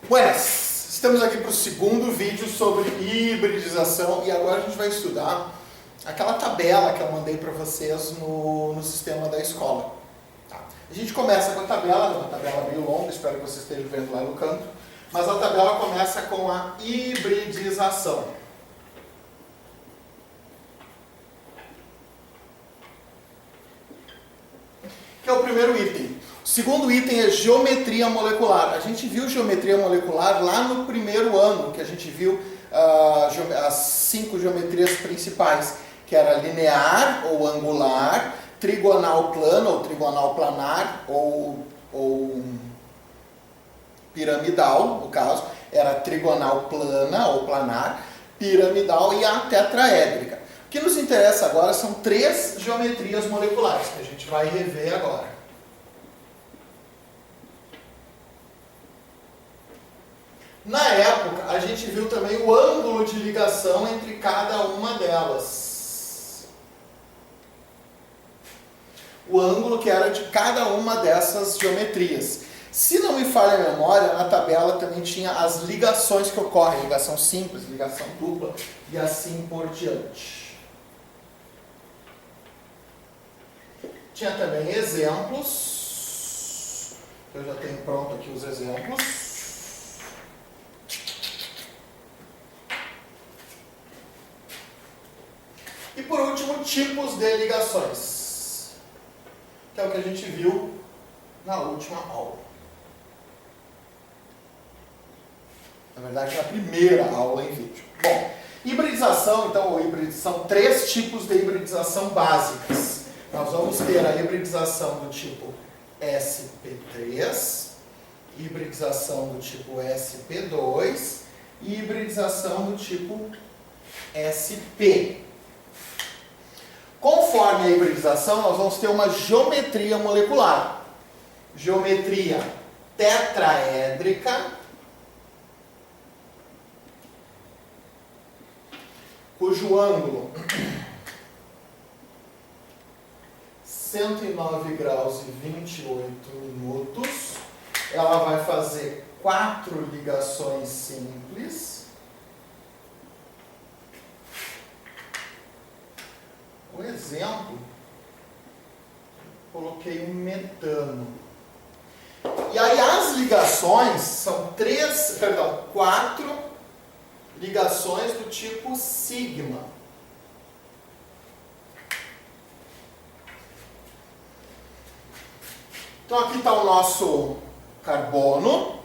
Buenas! Estamos aqui para o segundo vídeo sobre hibridização e agora a gente vai estudar aquela tabela que eu mandei para vocês no sistema da escola. Tá? A gente começa com a tabela, é uma tabela meio longa, espero que vocês estejam vendo lá no canto, mas a tabela começa com a hibridização. Que é o primeiro item. O segundo item é geometria molecular. A gente viu geometria molecular lá no primeiro ano, que a gente viu as 5 geometrias principais, que era linear ou angular, trigonal plano ou trigonal planar, ou piramidal, no caso, era trigonal plana ou planar, piramidal e a tetraédrica. O que nos interessa agora são 3 geometrias moleculares, que a gente vai rever agora. Na época, a gente viu também o ângulo de ligação entre cada uma delas. O ângulo que era de cada uma dessas geometrias. Se não me falha a memória, na tabela também tinha as ligações que ocorrem, ligação simples, ligação dupla e assim por diante. Tinha também exemplos. Eu já tenho pronto aqui os exemplos. E por último, tipos de ligações, que é o que a gente viu na última aula. Na verdade, na primeira aula em vídeo. Bom, hibridização, então, são 3 tipos de hibridização básicas. Nós vamos ter a hibridização do tipo SP3, hibridização do tipo SP2 e hibridização do tipo SP. Conforme a hibridização, nós vamos ter uma geometria molecular. Geometria tetraédrica, cujo ângulo 109 graus e 28 minutos. Ela vai fazer 4 ligações simples. O exemplo, coloquei um metano. E aí as ligações são 4 ligações do tipo sigma. Então aqui está o nosso carbono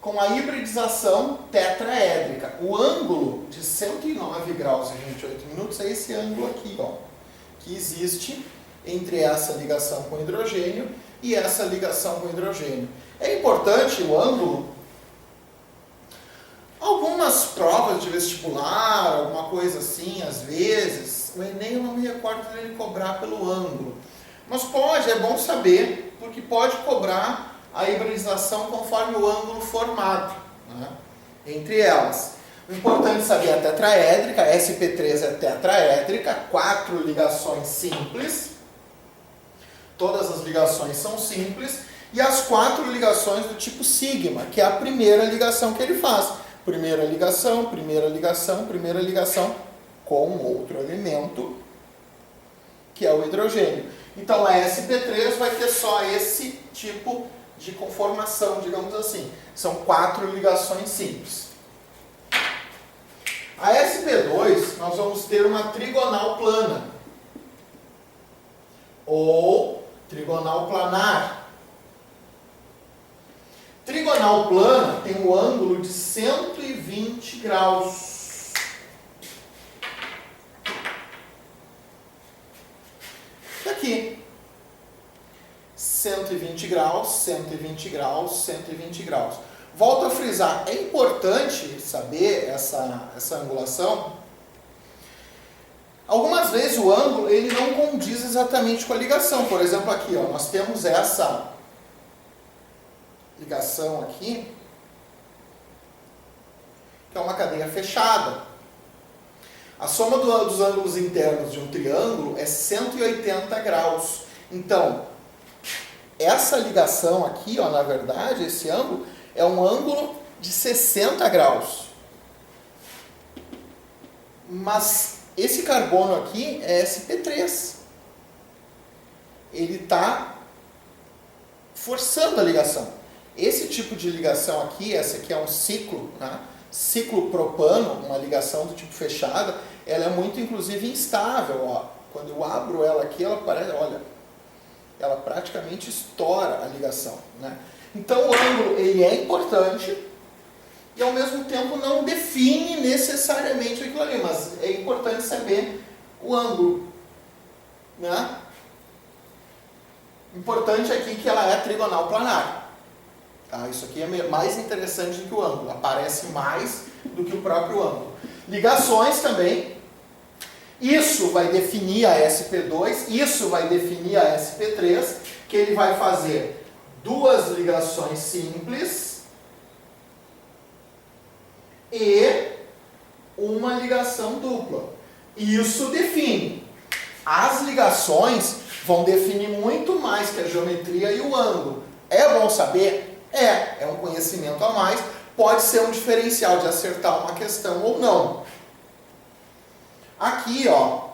com a hibridização tetraédrica. O ângulo de 109 graus e 28 minutos é esse ângulo aqui, ó, que existe entre essa ligação com hidrogênio e essa ligação com hidrogênio. É importante o ângulo. Algumas provas de vestibular, alguma coisa assim, às vezes, o Enem eu não me recordo dele cobrar pelo ângulo. Mas é bom saber, porque pode cobrar a hibridização conforme o ângulo formado, né, entre elas. O importante é saber a tetraédrica, SP3 é tetraédrica, 4 ligações simples, todas as ligações são simples, e as 4 ligações do tipo sigma, que é a primeira ligação que ele faz. Primeira ligação, primeira ligação, primeira ligação com outro elemento, que é o hidrogênio. Então a SP3 vai ter só esse tipo de conformação, digamos assim. São 4 ligações simples. A SP2, nós vamos ter uma trigonal plana, ou trigonal planar. Trigonal plana tem um ângulo de 120 graus. Aqui. 120 graus, 120 graus, 120 graus. Volto a frisar, é importante saber essa angulação. Algumas vezes o ângulo ele não condiz exatamente com a ligação. Por exemplo, aqui, ó, nós temos essa ligação aqui, que é uma cadeia fechada. A soma dos ângulos internos de um triângulo é 180 graus. Então, essa ligação aqui, ó, na verdade, esse ângulo é um ângulo de 60 graus. Mas esse carbono aqui é sp3. Ele está forçando a ligação. Esse tipo de ligação aqui, essa aqui é um ciclo, né? Ciclo propano, uma ligação do tipo fechada, ela é muito, inclusive, instável. Ó. Quando eu abro ela aqui, ela parece, olha, ela praticamente estoura a ligação, né? Então o ângulo ele é importante e ao mesmo tempo não define necessariamente aquilo ali, mas é importante saber o ângulo, né? Importante aqui que ela é trigonal planar. Tá? Isso aqui é mais interessante do que o ângulo, aparece mais do que o próprio ângulo. Ligações também. Isso vai definir a SP2, isso vai definir a SP3, que ele vai fazer duas ligações simples e uma ligação dupla. Isso define. As ligações vão definir muito mais que a geometria e o ângulo. É bom saber? É um conhecimento a mais, pode ser um diferencial de acertar uma questão ou não. Aqui, ó,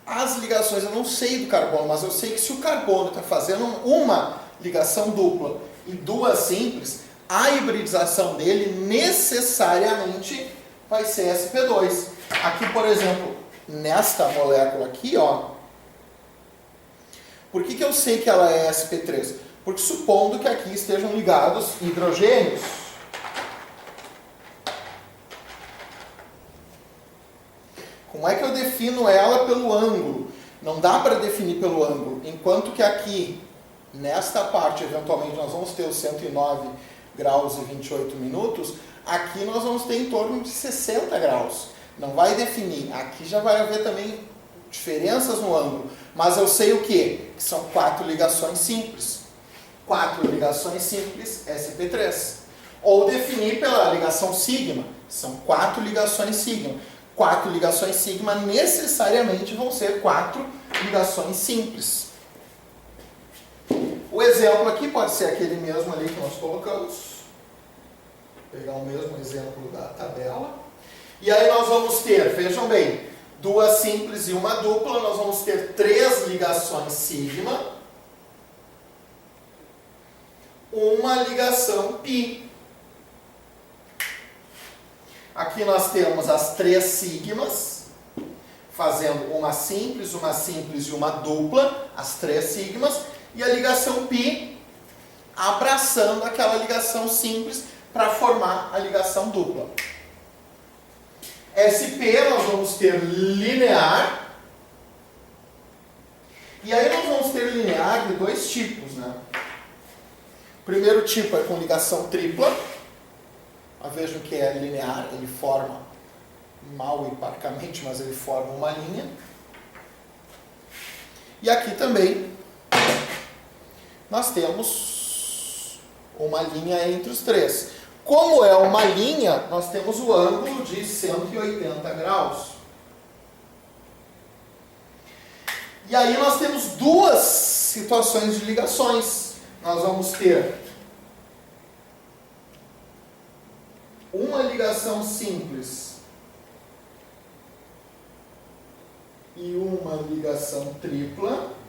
as ligações, eu não sei do carbono, mas eu sei que se o carbono está fazendo uma ligação dupla e duas simples, a hibridização dele necessariamente vai ser sp2. Aqui, por exemplo, nesta molécula aqui, ó, por que eu sei que ela é sp3? Porque supondo que aqui estejam ligados hidrogênios, como é que eu defino ela pelo ângulo? Não dá para definir pelo ângulo, enquanto que aqui, nesta parte, eventualmente nós vamos ter os 109 graus e 28 minutos, aqui nós vamos ter em torno de 60 graus. Não vai definir, aqui já vai haver também diferenças no ângulo, mas eu sei o quê? Que são 4 ligações simples. 4 ligações simples, sp3. Ou definir pela ligação sigma, são 4 ligações sigma. 4 ligações sigma necessariamente vão ser 4 ligações simples. O exemplo aqui pode ser aquele mesmo ali que nós colocamos. Vou pegar o mesmo exemplo da tabela. E aí nós vamos ter, vejam bem, duas simples e uma dupla, nós vamos ter 3 ligações sigma, uma ligação π. Aqui nós temos as 3 sigmas, fazendo uma simples e uma dupla, as 3 sigmas, e a ligação π abraçando aquela ligação simples para formar a ligação dupla. SP nós vamos ter linear, e aí nós vamos ter linear de dois tipos, né? O primeiro tipo é com ligação tripla. Vejam que é linear, ele forma, mal e parcamente, mas ele forma uma linha. E aqui também nós temos uma linha entre os três. Como é uma linha, nós temos o ângulo de 180 graus. E aí nós temos duas situações de ligações. Nós vamos ter uma ligação simples e uma ligação tripla.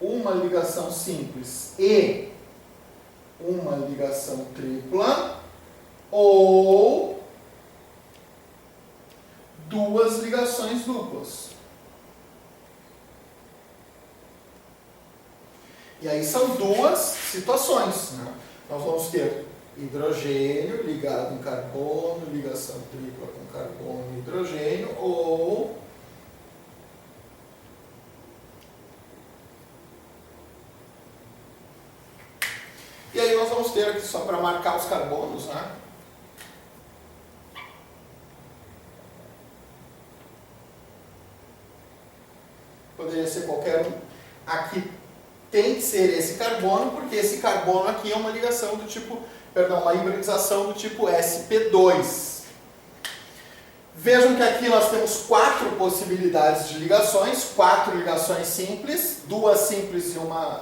Uma ligação simples e uma ligação tripla, ou duas ligações duplas. E aí são duas situações, né? Nós vamos ter hidrogênio ligado em carbono, ligação tripla com carbono e hidrogênio, ou e aí nós vamos ter aqui, só para marcar os carbonos, né? Poderia ser qualquer um. Aqui tem que ser esse carbono, porque esse carbono aqui é uma ligação do tipo, perdão, uma hibridização do tipo sp2. Vejam que aqui nós temos 4 possibilidades de ligações, 4 ligações simples, duas simples e uma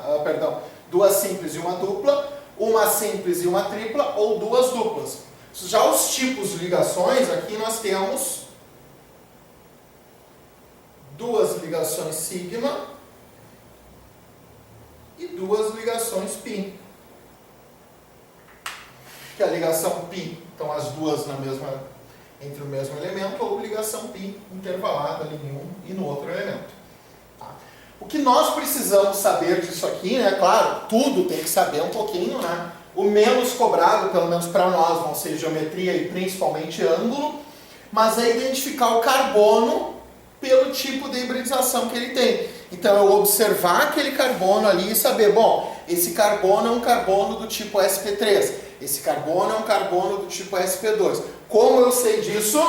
dupla, uma simples e uma tripla ou duas duplas. Já os tipos de ligações, aqui nós temos duas ligações sigma e duas ligações π. Que a ligação π, então as duas entre o mesmo elemento, ou ligação π intervalada ali em um e no outro elemento. Tá? O que nós precisamos saber disso aqui, né? Claro, tudo tem que saber um pouquinho, né? O menos cobrado, pelo menos para nós, vão ser geometria e principalmente ângulo, mas é identificar o carbono pelo tipo de hibridização que ele tem. Então eu observar aquele carbono ali e saber, bom, esse carbono é um carbono do tipo sp3, esse carbono é um carbono do tipo sp2. Como eu sei disso?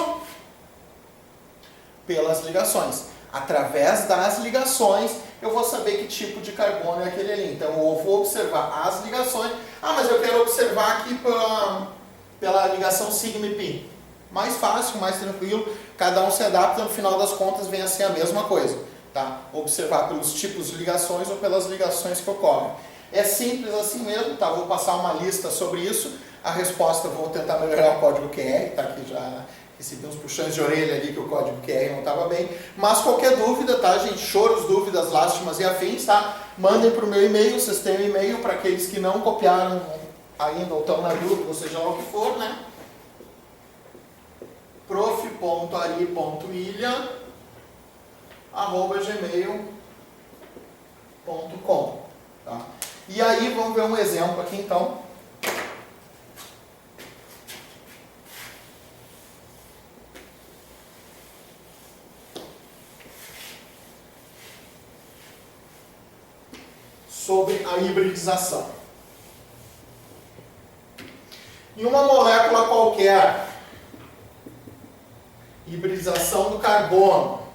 Pelas ligações. Através das ligações eu vou saber que tipo de carbono é aquele ali. Então eu vou observar as ligações. Ah, mas eu quero observar aqui pela ligação sigma e π. Mais fácil, mais tranquilo, cada um se adapta, no final das contas vem a ser a mesma coisa. Tá? Observar pelos tipos de ligações ou pelas ligações que ocorrem. É simples assim mesmo, tá? Vou passar uma lista sobre isso. A resposta, vou tentar melhorar o código QR, tá? Que já recebi uns puxões de orelha ali que o código QR não estava bem. Mas qualquer dúvida, tá, gente? Choros, dúvidas, lástimas e afins, tá? Mandem para o meu e-mail, vocês têm um e-mail para aqueles que não copiaram ainda ou estão na dúvida, ou seja lá o que for, né? prof.ari.ilha@gmail.com, tá? E aí vamos ver um exemplo aqui então. Sobre a hibridização. Em uma molécula qualquer, hibridização do carbono.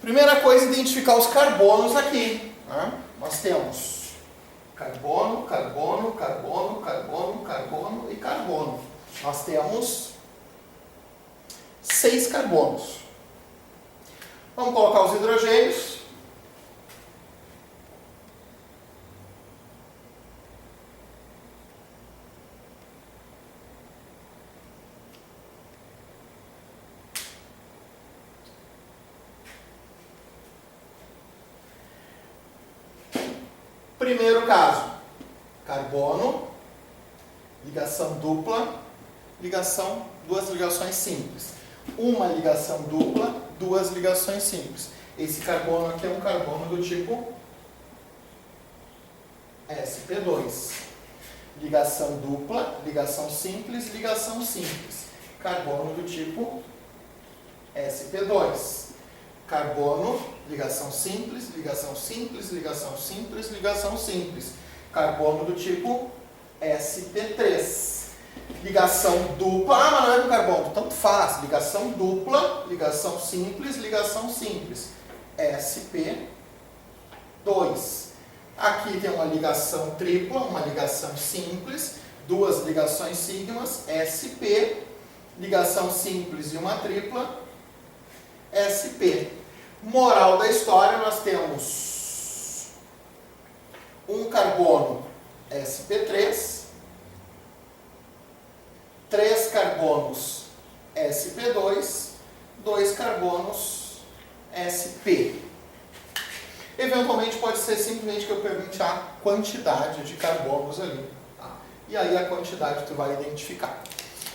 Primeira coisa, identificar os carbonos aqui. Né? Nós temos carbono, carbono, carbono, carbono, carbono e carbono. Nós temos 6 carbonos. Vamos colocar os hidrogênios. Primeiro caso, carbono, ligação dupla, duas ligações simples. Uma ligação dupla, duas ligações simples. Esse carbono aqui é um carbono do tipo sp2. Ligação dupla, ligação simples, ligação simples. Carbono do tipo sp2. Carbono, ligação simples, ligação simples, ligação simples, ligação simples. Carbono do tipo sp3. Ligação dupla, mas não é com carbono, tanto faz. Ligação dupla, ligação simples, ligação simples. sp2. Aqui tem uma ligação tripla, uma ligação simples, duas ligações sigmas, sp, ligação simples e uma tripla, sp. Moral da história, nós temos um carbono sp3, 3 carbonos sp2, 2 carbonos sp. Eventualmente pode ser simplesmente que eu pergunte a quantidade de carbonos ali. Tá? E aí a quantidade tu vai identificar.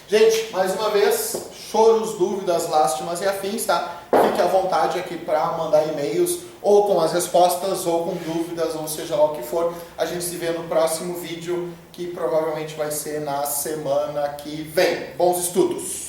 Gente, mais uma vez, choros, dúvidas, lástimas e afins, tá? Fique à vontade aqui para mandar e-mails ou com as respostas ou com dúvidas, ou seja lá o que for. A gente se vê no próximo vídeo, que provavelmente vai ser na semana que vem. Bons estudos!